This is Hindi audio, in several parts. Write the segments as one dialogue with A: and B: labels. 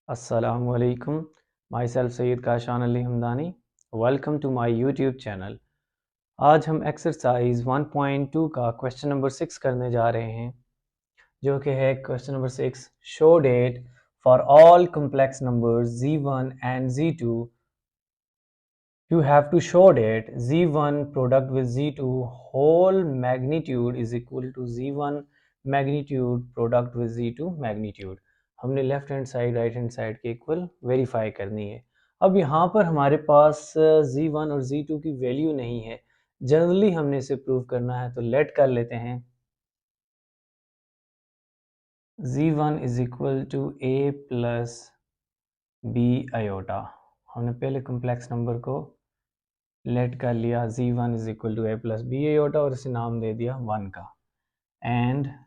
A: Assalamualaikum. Myself Sayyid Kashan Ali Hamdani. Welcome to my YouTube channel. आज हम एक्सरसाइज 1.2 का क्वेश्चन नंबर 6 करने जा रहे हैं, जो कि है question number 6. Show that for all complex numbers z1 and z2. You have to show that z1 product with z2 whole magnitude is equal to z1 magnitude product with z2 magnitude. हमने left hand side right hand side के इक्वल वेरीफाई करनी है. अब यहाँ पर हमारे पास z1 और z2 की वैल्यू नहीं है. जनरली हमने इसे प्रूव करना है, तो लेट कर लेते हैं. z1 is equal to a plus b iota. हमने पहले कम्प्लेक्स नंबर को लेट कर लिया z1 is equal to a plus b iota और इसे नाम दे दिया 1 का. And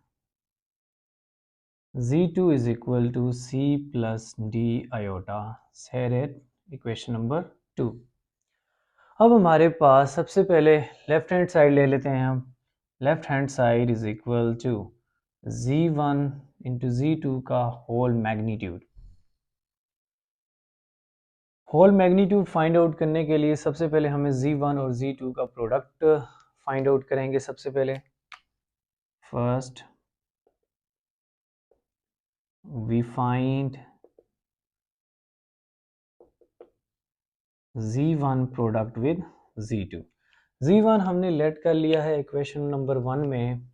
A: z2 is equal to c plus d iota. Here at equation number 2. अब हमारे पास सबसे पहले लेफ्ट हैंड साइड ले लेते हैं हम. Left hand side is equal to z1 into z2 का whole magnitude. Whole magnitude find out करने के लिए सबसे पहले हमें z1 और z2 का प्रोडक्ट फाइंड आउट करेंगे. सबसे पहले first we find z1 product with z2. z1 हमने लेट कर लिया है इक्वेशन नंबर 1 में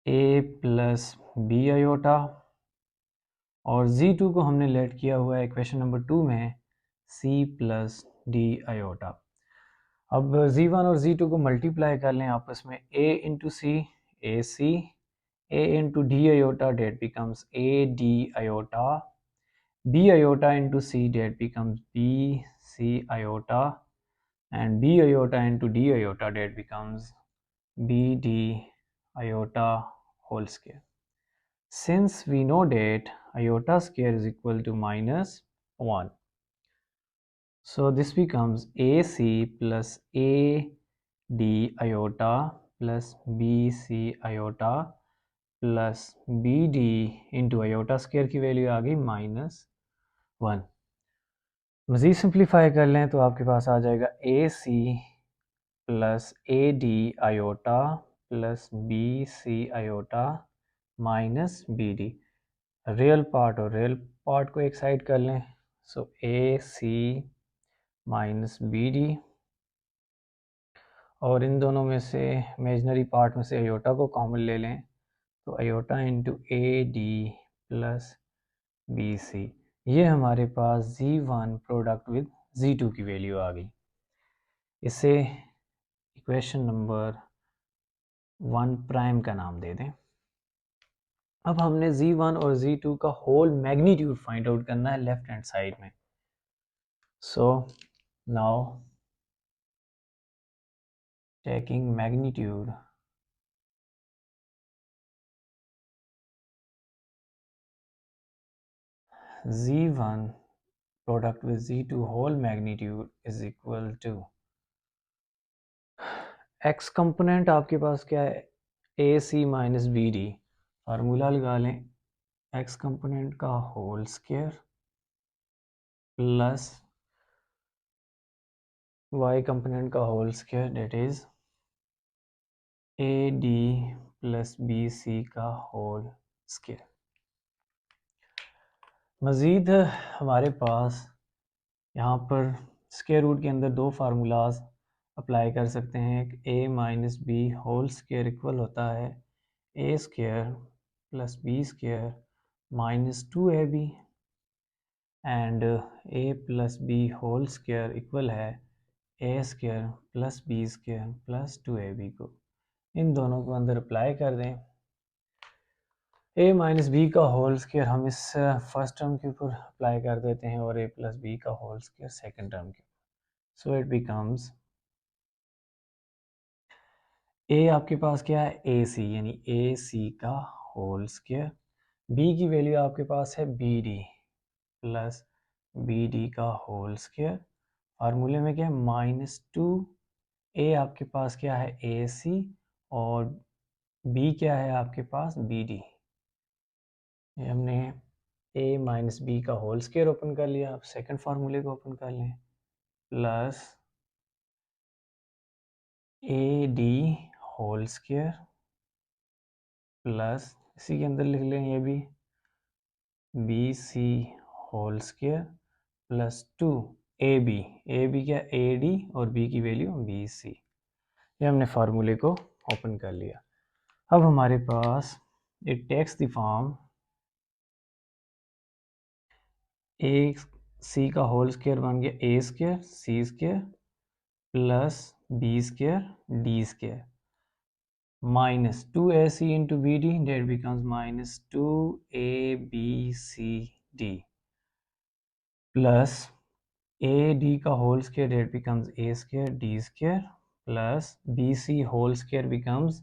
A: a प्लस b आयोटा, और z2 को हमने लेट किया हुआ है इक्वेशन नंबर 2 में c प्लस d आयोटा. अब z1 और z2 को मल्टीप्लाई कर लें आपस में. a into c a c, a into d iota that becomes a d iota, b iota into c that becomes b c iota, and b iota into d iota that becomes b d iota whole square. Since we know that iota square is equal to minus 1, so this becomes ac plus a d iota plus bc iota plus bd into iota square की वैल्यू आ गई -1. मज़ीद सिंप्लीफाई कर लें तो आपके पास आ जाएगा ए सी प्लस ए D iota plus B C iota minus B D. Real part और रियल पार्ट को एक साइड कर लें. So A C minus B D, और इन दोनों में से इमेजनरी पार्ट में से आयोटा को कॉमन ले लें, तो iota into a D plus B c. ये हमारे पास z1 प्रोडक्ट विद z2 की वैल्यू आ गई. इसे इक्वेशन नंबर 1 प्राइम का नाम दे दें. अब हमने z1 और z2 का होल मैग्नीट्यूड फाइंड आउट करना है लेफ्ट हैंड साइड में. So now taking magnitude z1 product with z2 whole magnitude is equal to x component आपके पास क्या है, A C minus B D. Formula लगा लें, x कंपोनेंट का whole square plus y component का whole square that is A D plus B C का होल स्क्वायर. मज़ीद हमारे पास यहाँ पर स्क्वायर रूट के अंदर दो फार्मूलाज अप्लाई कर सकते हैं. एक a minus b whole square equal होता है a square plus B square minus 2ab, and a plus b whole square equal है a square plus B square plus 2ab को. इन दोनों को अंदर अप्लाई कर दें. a माइनस बी का होल स्क्वायर हम इस फर्स्ट टर्म के ऊपर अप्लाई कर देते हैं और a प्लस बी का होल स्क्वायर सेकेंड टर्म के ऊपर. सो इट बिकम्स a आपके पास क्या है, ए सी, यानी ए सी का होल स्क्वायर. b की वैल्यू आपके पास है b d plus B d का होल स्क्वायर. फार्मूले में क्या है, -2. a आपके पास क्या है, ए सी, और b क्या है आपके पास, बी डी. ये हमने a माइनस बी का होल स्क्वायर ओपन कर लिया। अब सेकंड फार्मूले को ओपन कर लें, plus A D whole square plus इसी के अंदर लिख लें ये भी b c whole square plus 2 a b क्या, ए डी और बी की वैल्यू बी सी। ये हमने फार्मूले को ओपन कर लिया। अब हमारे पास it takes the form a सी का होल स्क्वायर बन गया ए square C square plus B square D square minus 2ac into bd, that becomes minus 2abcd plus ad का whole square, that becomes a square d square plus bc whole square becomes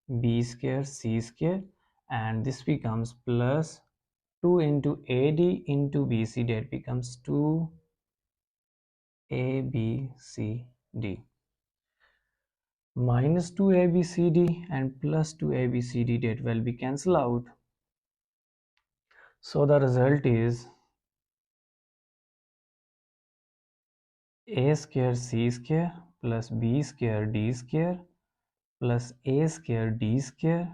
A: b square c square, and this becomes plus 2 into ad into bc, that becomes 2abcd minus 2abcd and plus 2abcd, that will be cancelled out. So the result is a square c square plus b square d square plus a square d square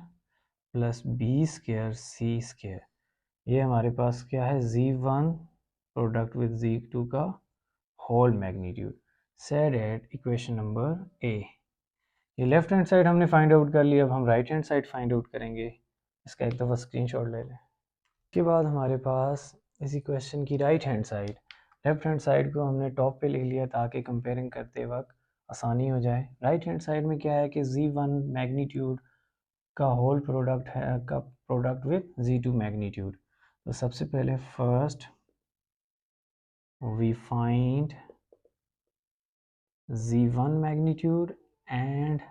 A: plus b square c square। ये हमारे पास क्या है, z1 प्रोडक्ट विद z2 का whole magnitude. Said at equation number a. ये लेफ्ट हैंड साइड हमने फाइंड आउट कर लिया। अब हम right hand side find out करेंगे। इसका एक दफ़ा स्क्रीनशॉट ले लें। उसके बाद हमारे पास इसी क्वेश्चन की right hand side, left hand side को हमने टॉप पे लिख लिया ताकि कंपेयरिंग करते वक्त आसानी हो जाए। राइट हैंड साइड में क्या है कि z1 मैग्नीट्यूड का होल प्रोडक्ट है, का प्रोडक्ट विद z2 मैग्नीट्यूड। तो सबसे पहले first we find z1 magnitude and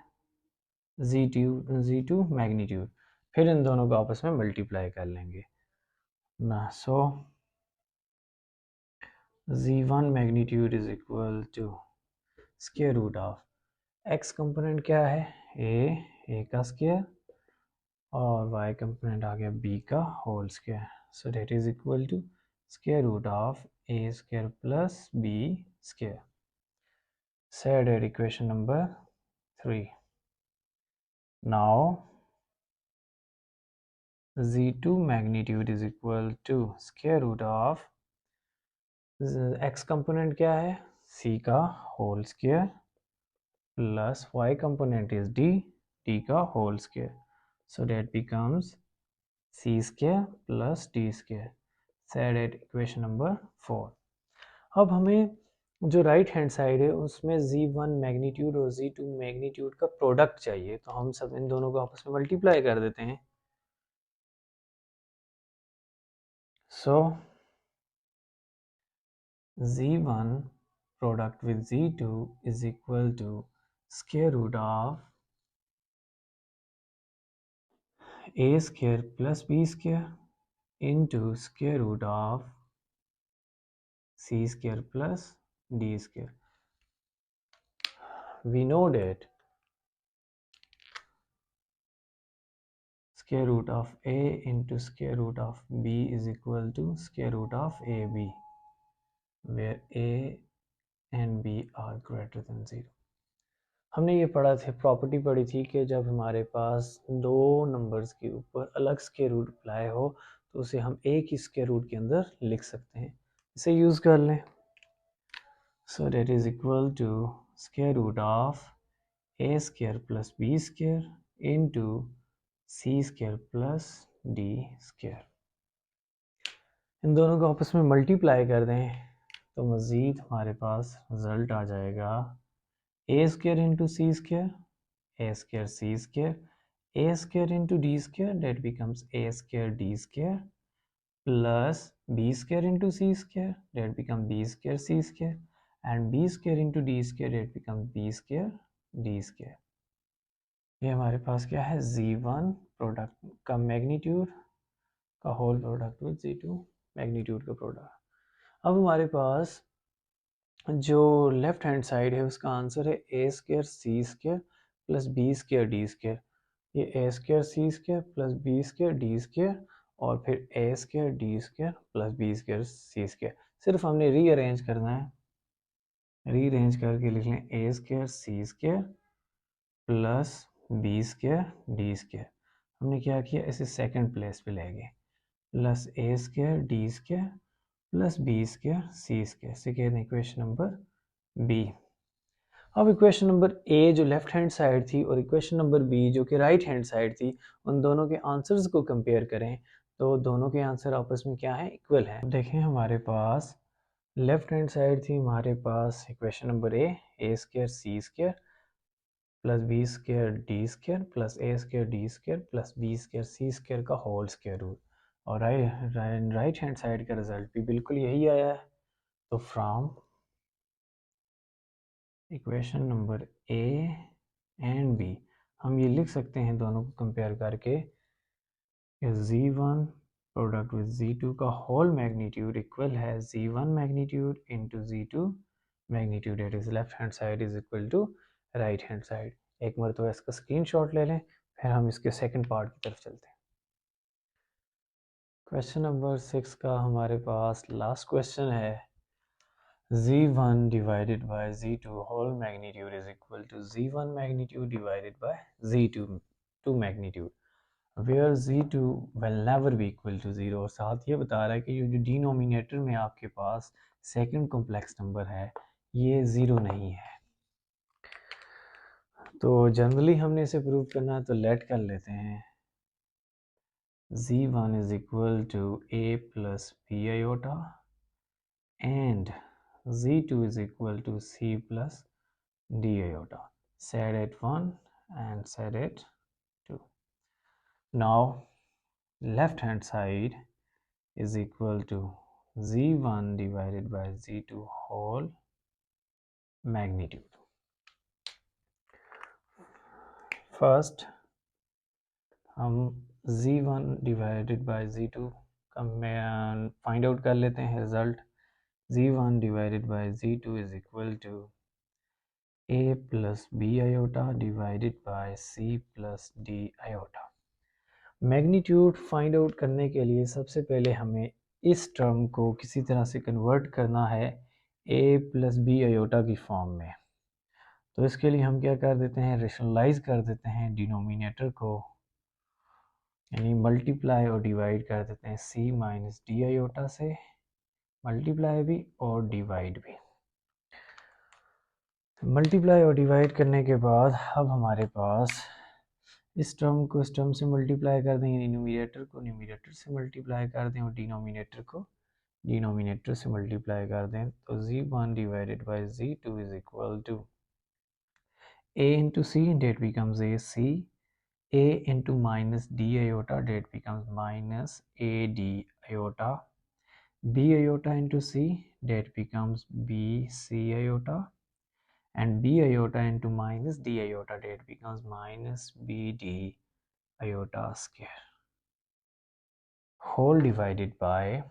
A: z2 magnitude, फिर इन दोनों को आपस में मल्टीप्लाई कर लेंगे ना। So z1 magnitude is equal to square root of x component क्या है, a का स्क्वायर और y कंपोनेंट आ गया b का whole square. So that is equal to square root of a square plus b square. Said at equation number 3। Now z2 magnitude is equal to square root of x component क्या है, c का whole square plus y component is d का whole square. So that becomes c square plus d square. Said at equation number 4। अब हमें जो राइट हैंड साइड है उसमें z1 मैग्नीट्यूड और z2 मैग्नीट्यूड का प्रोडक्ट चाहिए, तो हम सब इन दोनों को आपस में मल्टीप्लाई कर देते हैं। सो z1 product with z2 is equal to square root of a square plus b square into square root of c square plus d square. We know that square root of a into square root of b is equal to square root of ab, where a and b are greater than 0. हमने ये पढ़ा थे, प्रॉपर्टी पढ़ी थी कि जब हमारे पास दो नंबर्स के ऊपर अलग स्क्वायर रूट अप्लाई हो तो उसे हम एक ही स्क्वायर रूट के अंदर लिख सकते हैं। इसे यूज़ कर लें। So that is equal to square root of A square plus B square into C square plus D square. इन दोनों को आपस में मल्टीप्लाई कर दें तो मज़ीद हमारे पास रिज़ल्ट आ जाएगा a square into c square, a square c square, a square into d square, that becomes a square d square, plus b square into c square, that becomes b square c square, and b square into d square, that becomes b square d square. ये हमारे पास क्या है, z1 प्रोडक्ट का मैग्नीट्यूड का whole product with z2 magnitude का प्रोडक्ट। अब हमारे पास जो लेफ्ट हैंड साइड है उसका आंसर है A square C square plus B square D square. ये A square C square plus B square D square और फिर A square D square plus B square C square. सिर्फ हमने रीअरेंज करना है, रीअरेंज करके लिख लें A square C square plus B square D square. हमने क्या किया, इसे सेकंड प्लेस पे ले गए, plus A square D square plus B square C square से कहते हैं इक्वेशन नंबर बी। अब इक्वेशन नंबर ए जो लेफ्ट हैंड साइड थी और इक्वेशन नंबर बी जो कि राइट हैंड साइड थी, उन दोनों के आंसर्स को कंपेयर करें तो दोनों के आंसर आपस में क्या है, इक्वल है। देखें हमारे पास लेफ्ट हैंड साइड थी हमारे पास equation number A square C square plus B square D square plus A square D square plus B square C square का होल स्क्वायर रूट, और राइट हैंड साइड का रिजल्ट भी बिल्कुल यही आया है। तो from equation number A and B हम ये लिख सकते हैं दोनों को कंपेयर करके, z1 प्रोडक्ट विद z2 का होल मैग्नीट्यूड इक्वल है z1 magnitude into z2 magnitude, it is left hand side is equal to right hand side. एक मरतबा इसका स्क्रीनशॉट ले लें, फिर हम इसके सेकंड पार्ट की तरफ चलते हैं। क्वेश्चन नंबर 6 का हमारे पास लास्ट क्वेश्चन है, z1 divided by z2 whole magnitude is equal to z1 magnitude divided by z2 magnitude where z2 will never be equal to 0। और साथ ये बता रहा है कि जो डिनोमिनेटर में आपके पास सेकंड कॉम्प्लेक्स नंबर है ये 0 नहीं है। तो जनरली हमने इसे प्रूव करना है, तो लेट कर लेते हैं z1 is equal to a plus b iota and z2 is equal to c plus d iota, set at 1 and set at 2. Now left hand side is equal to z1 divided by z2 whole magnitude. First हम z1 divided by z2 का फाइंड आउट कर लेते हैं result. z1 divided by z2 is equal to a plus b iota divided by c plus d iota। Magnitude find out करने के लिए सबसे पहले हमें इस टर्म को किसी तरह से कन्वर्ट करना है a प्लस बी आयोटा की फॉर्म में। तो इसके लिए हम क्या कर देते हैं, रेशनलाइज कर देते हैं डिनोमिनेटर को, यानी मल्टीप्लाई और डिवाइड कर देते हैं c माइनस डी आयोटा से, मल्टीप्लाई भी और डिवाइड भी। मल्टीप्लाई और डिवाइड करने के बाद अब हमारे पास इस टर्म को इस टर्म से मल्टीप्लाई कर दें, न्यूमरेटर को न्यूमरेटर से मल्टीप्लाई कर दें और डिनोमिनेटर को डिनोमिनेटर से मल्टीप्लाई कर दें। तो z1 divided by z2 is equal to a into c that becomes a into minus d iota that becomes minus a d iota, b iota into c that becomes b c iota and b iota into minus d iota that becomes minus bd iota square whole divided by,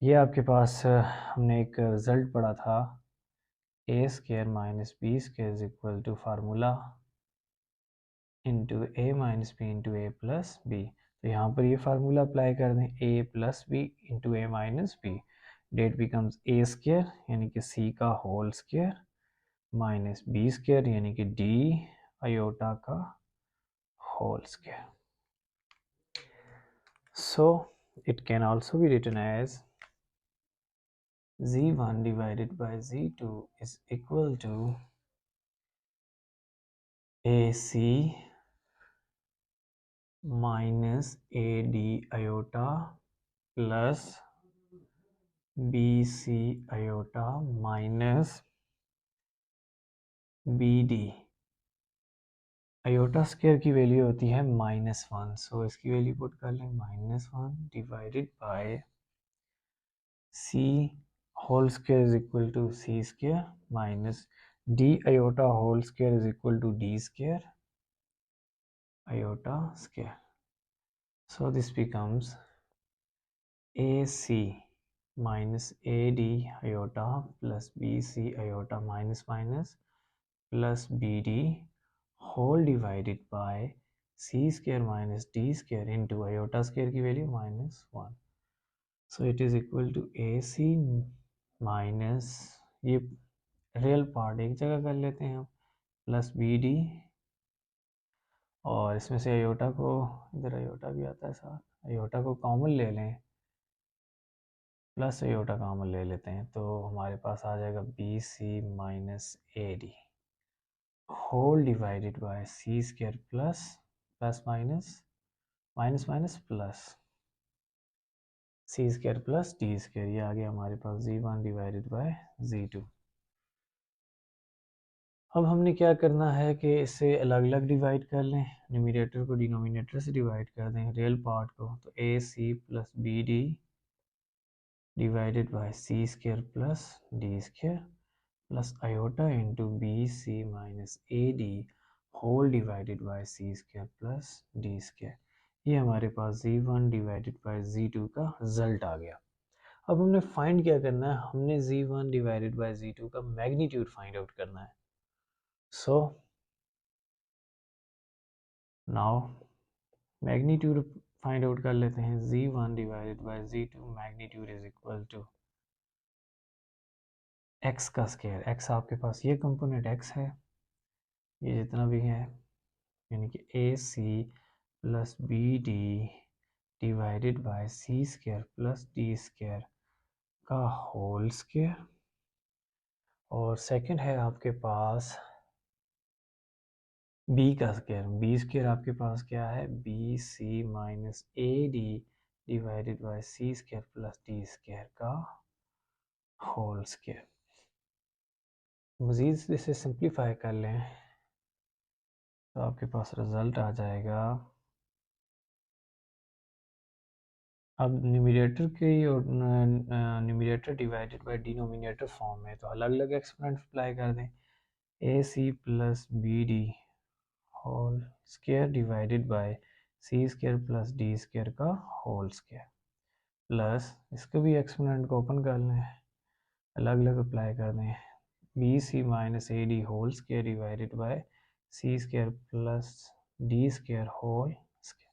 A: ये आपके पास हमने एक रिजल्ट पढ़ा था a square minus b square is equal to formula into a minus b into a plus b। तो यहाँ पर ये फार्मूला अप्लाई कर दें a plus b into a minus b, that becomes a square यानी कि c का whole square minus b square यानी कि डी आयोटा का whole square. So it can also be written as z1 divided by z2 is equal to ac minus ad iota plus bc iota minus bd। Iota square की वैल्यू होती है -1, सो इसकी वैल्यू पुट कर लें -1 divided by c whole square is equal to c square minus d iota whole square is equal to d square iota square. So this becomes ac minus ad iota plus bc iota minus minus plus bd whole divided by C square minus D square into iota square की value -1. So it is equal to A C minus, ये रियल पार्ट एक जगह कर लेते हैं हम, प्लस बी डी, और इसमें से आयोटा को, इधर आयोटा भी आता है साथ, आयोटा को कॉमन ले लें, प्लस आयोटा कॉमन ले लेते हैं, तो हमारे पास आ जाएगा b C minus A D whole divided by C square plus plus minus minus minus plus c square plus D square, ये आ गया हमारे पास z1 डिवाइडेड बाय z2. अब हमने क्या करना है कि इसे अलग अलग डिवाइड कर लें, न्यूमरेटर को डिनोमिनेटर से डिवाइड कर दें, रियल पार्ट को, तो A C plus B D divided by C square plus D square plus iota into B C minus A D whole divided by C square plus D square. ये हमारे पास z1 डिवाइडेड बाय z2 का रिजल्ट आ गया. अब हमने फाइंड क्या करना है, हमने z1 डिवाइडेड बाय z2 का मैग्नीट्यूड फाइंड आउट करना है. So now magnitude find out कर लेते हैं. z1 divided by z2 magnitude is equal to x का स्केयर. x आपके पास ये कंपोनेंट x है, ये जितना भी है, यानी कि A C plus B D divided by C square plus D square का होल स्केयर, और सेकंड है आपके पास b का स्केयर. b स्केयर आपके पास क्या है, B C minus A D divided by C square plus D square का होल स्केयर. मज़ीद इसे सिंप्लीफाई कर लें तो आपके पास रिज़ल्ट आ जाएगा. अब न्यूमरेटर की और numerator divided by denominator form में, तो अलग अलग एक्सपोनेंट अप्लाई कर दें. A C plus B D whole square divided by C square plus D square का होल स्केयर, प्लस इसको भी एक्सपोनेंट को ओपन कर लें, अलग अलग अप्लाई कर दें. B C minus A D whole square divided by C square plus D square whole square.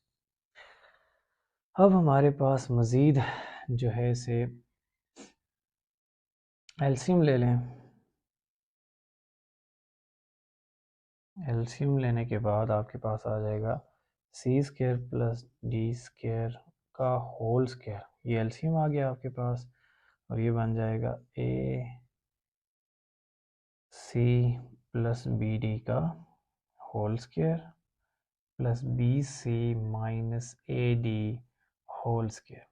A: अब हमारे पास मज़ीद जो है इसे एलसीएम ले लें. एलसीएम लेने के बाद आपके पास आ जाएगा c square plus D square का होल स्केयर. ये एलसीएम आ गया आपके पास, और ये बन जाएगा ए सी प्लस बी डी का whole square plus B C minus A D whole square.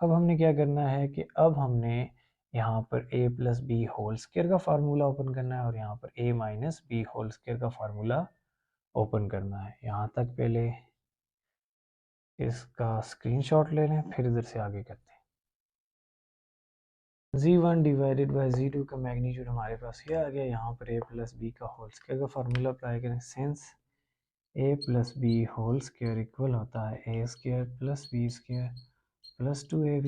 A: अब हमने क्या करना है कि अब हमने यहाँ पर a plus b whole square का फार्मूला ओपन करना है, और यहाँ पर a minus b whole square का फार्मूला ओपन करना है. यहाँ तक पहले इसका स्क्रीनशॉट ले लें, फिर इधर से आगे करते हैं. z1 डिवाइडेड बाय z2 का मैग्नीट्यूड हमारे पास ये आ गया. यहाँ पर a प्लस बी का होल स्केयर का फार्मूला अप्लाई करें. Since a plus b whole square equal होता है a square plus b square plus 2ab,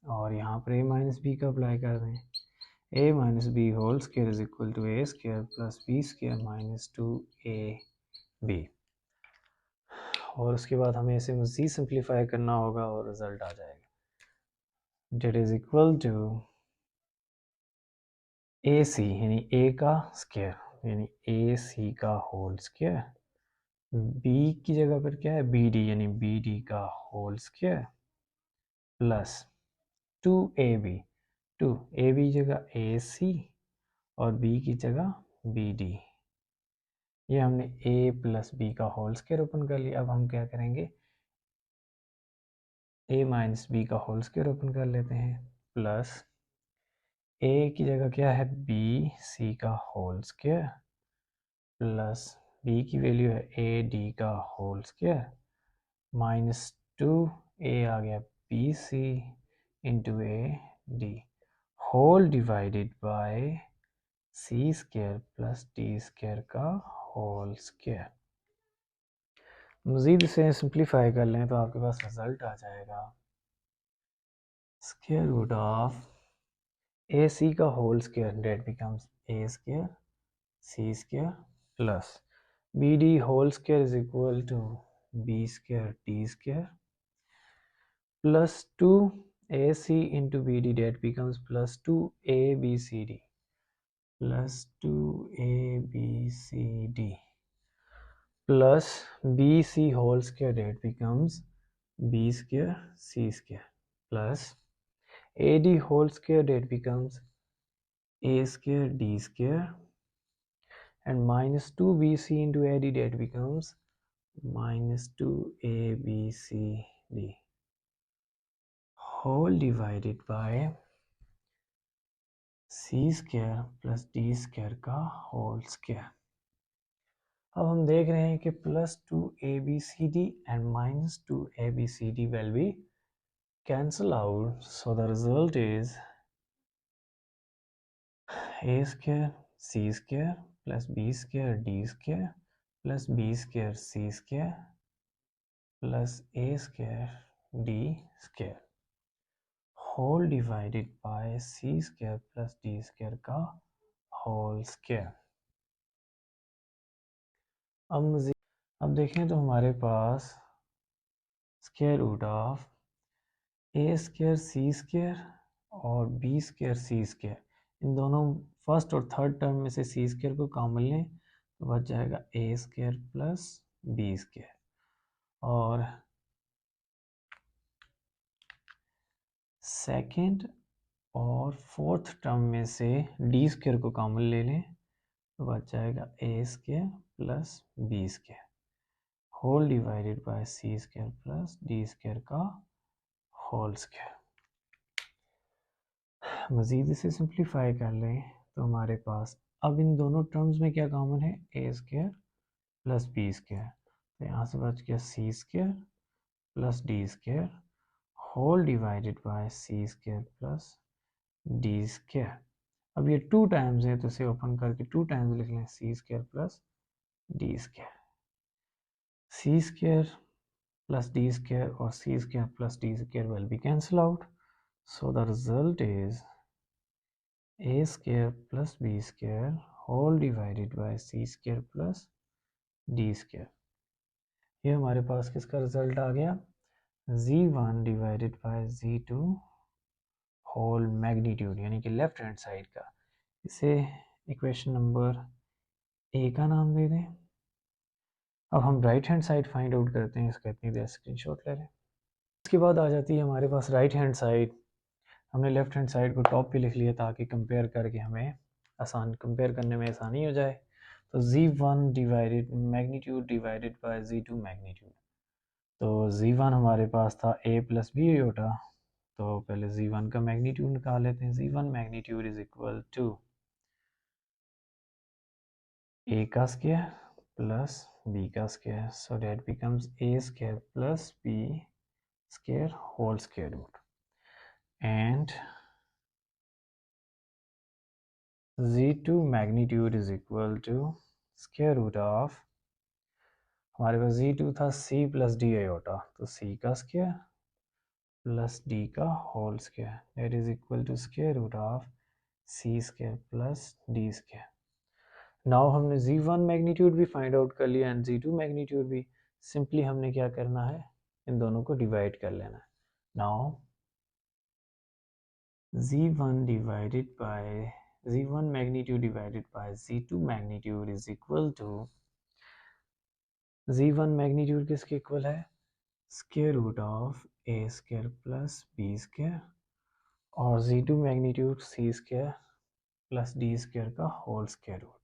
A: और यहाँ पर a माइनस बी का अप्लाई कर दें. a minus b whole square is equal to a square plus b square minus 2ab, और उसके बाद हमें इसे मज़ीद सिंप्लीफाई करना होगा और रिजल्ट आ जाएगा, date is equal to A सी यानी a का स्केयर यानी ए सी का होल स्केयर, b की जगह पर क्या है बी डी यानी बी डी का whole square plus 2ab, 2ab जगह ए सी और b की जगह बी डी. ये हमने a प्लस बी का होल स्केयर ओपन कर लिया. अब हम क्या करेंगे, a माइनस बी का होल स्केयर ओपन कर लेते हैं, प्लस a की जगह क्या है बी सी का होल स्केयर प्लस b की वैल्यू है ए डी का होल स्केयर माइनस 2a आ गया b c into a D whole divided by C square plus D square का होल स्केयर. मज़ीद इसे सिंप्लीफाई कर लें तो आपके पास रिजल्ट आ जाएगा स्क्वायर रूट ऑफ ए सी का whole square, that becomes A square C square plus BD whole square is equal to B square D square plus 2AC into BD, that becomes plus 2ABCD plus 2ABCD plus BC whole square, that becomes B square C square plus AD whole square, that becomes A square D square and minus 2BC into AD, that becomes minus 2ABCD whole divided by C square plus D square का whole square। अब हम देख रहे हैं कि plus 2ABCD and minus 2ABCD will be cancel out, so the result is A square C square plus B square D square plus B square C square plus A square D square whole divided by C square plus D square का whole square। अब देखें तो हमारे पास square root of A square C square और बी स्क्वायर सी स्क्वायर, इन दोनों फर्स्ट और थर्ड टर्म में से सी स्क्वायर को कॉमन लें तो बच जाएगा A square plus B square, और सेकंड और फोर्थ टर्म में से डी स्क्वायर को कॉमन ले लें तो बच जाएगा A square plus B square whole divided by C square plus D square का होल स्क्वायर। मज़ीद इसे सिंप्लीफाई कर लें तो हमारे पास अब इन दोनों टर्म्स में क्या कॉमन है, A square plus B square, तो यहाँ से बच गया C square plus D square whole divided by C square plus D square. अब ये टू टाइम्स है तो इसे ओपन करके टू टाइम्स लिख लें, C square plus D square, सी स्क्वायर प्लस डी स्क्वायर और C square plus D square will be cancel out, so the result is a square plus b square whole divided by c square plus d square। ये हमारे पास किसका रिजल्ट आ गया, z1 divided by z2 whole magnitude, यानी कि लेफ्ट हैंड साइड का। इसे इक्वेशन नंबर ए का नाम दे दें। अब हम right hand side find out करते हैं, इसका इतनी देर स्क्रीनशॉट ले लें। इसके बाद आ जाती है हमारे पास राइट हैंड साइड। हमने लेफ्ट हैंड साइड को टॉप पे लिख लिया ताकि कंपेयर करके हमें कंपेयर करने में आसानी हो जाए। तो z1 divided magnitude divided by z2 magnitude, तो z1 हमारे पास था a प्लस बी आयोटा, तो पहले z1 का मैग्नीट्यूड निकाल लेते हैं। z1 magnitude is equal to a का स्क्वायर प्लस b का square, so that becomes a square plus b square whole square root, and z2 magnitude is equal to square root of, हमारे पास z2 था c प्लस डी आयोटा, तो c का स्क्वायर प्लस d का whole square, that is equal to square root of c square plus d square. Now हमने z1 मैग्नीट्यूड भी फाइंड आउट कर लिया एंड z2 मैग्नीट्यूड भी, सिंपली हमने क्या करना है, इन दोनों को डिवाइड कर लेना है। Now z1 divided by z1 magnitude divided by z2 magnitude is equal to, z1 magnitude किसके इक्वल है, square root of a square plus b square, और z2 magnitude c square plus d square का होल स्क्वायर रूट।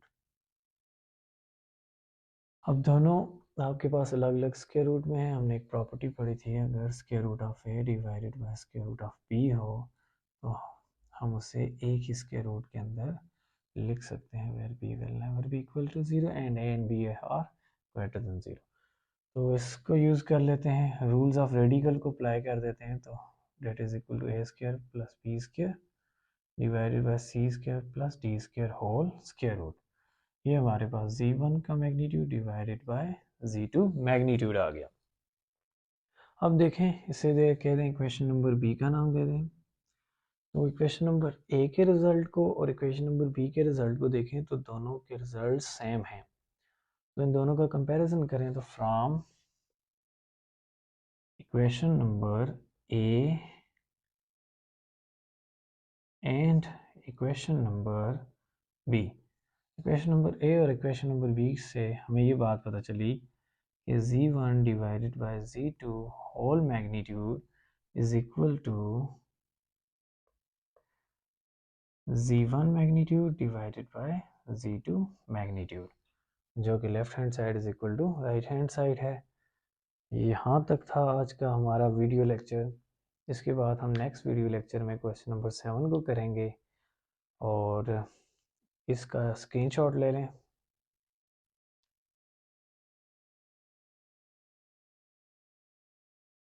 A: अब दोनों आपके पास अलग अलग स्क्वायर रूट में है। हमने एक प्रॉपर्टी पढ़ी थी, अगर square root of a divided by square root of b हो तो हम उसे एक ही स्क्वायर रूट के अंदर लिख सकते हैं, where b will never be equal to 0 and a and b are greater than 0। तो इसको यूज़ कर लेते हैं, रूल्स ऑफ रेडिकल को अप्लाई कर देते हैं, तो that is equal to a square plus b square divided by c square plus d square whole square root. ये हमारे पास z1 का magnitude divided by z2 magnitude आ गया। अब देखें, इसे दे कह दें इक्वेशन नंबर बी का नाम दे दें। तो इक्वेशन नंबर ए के रिजल्ट को और इक्वेशन नंबर बी के रिजल्ट को देखें तो दोनों के रिजल्ट सेम हैं, तो इन दोनों का कंपैरिजन करें तो from equation number A and equation number B, equation number A और इक्वेशन नंबर बी से हमें ये बात पता चली कि z1 divided by z2 whole magnitude is equal to z1 magnitude divided by z2 magnitude, जो कि left hand side is equal to right hand side है। यहाँ तक था आज का हमारा वीडियो लेक्चर। इसके बाद हम नेक्स्ट वीडियो लेक्चर में क्वेश्चन नंबर 7 को करेंगे और इसका स्क्रीनशॉट ले लें।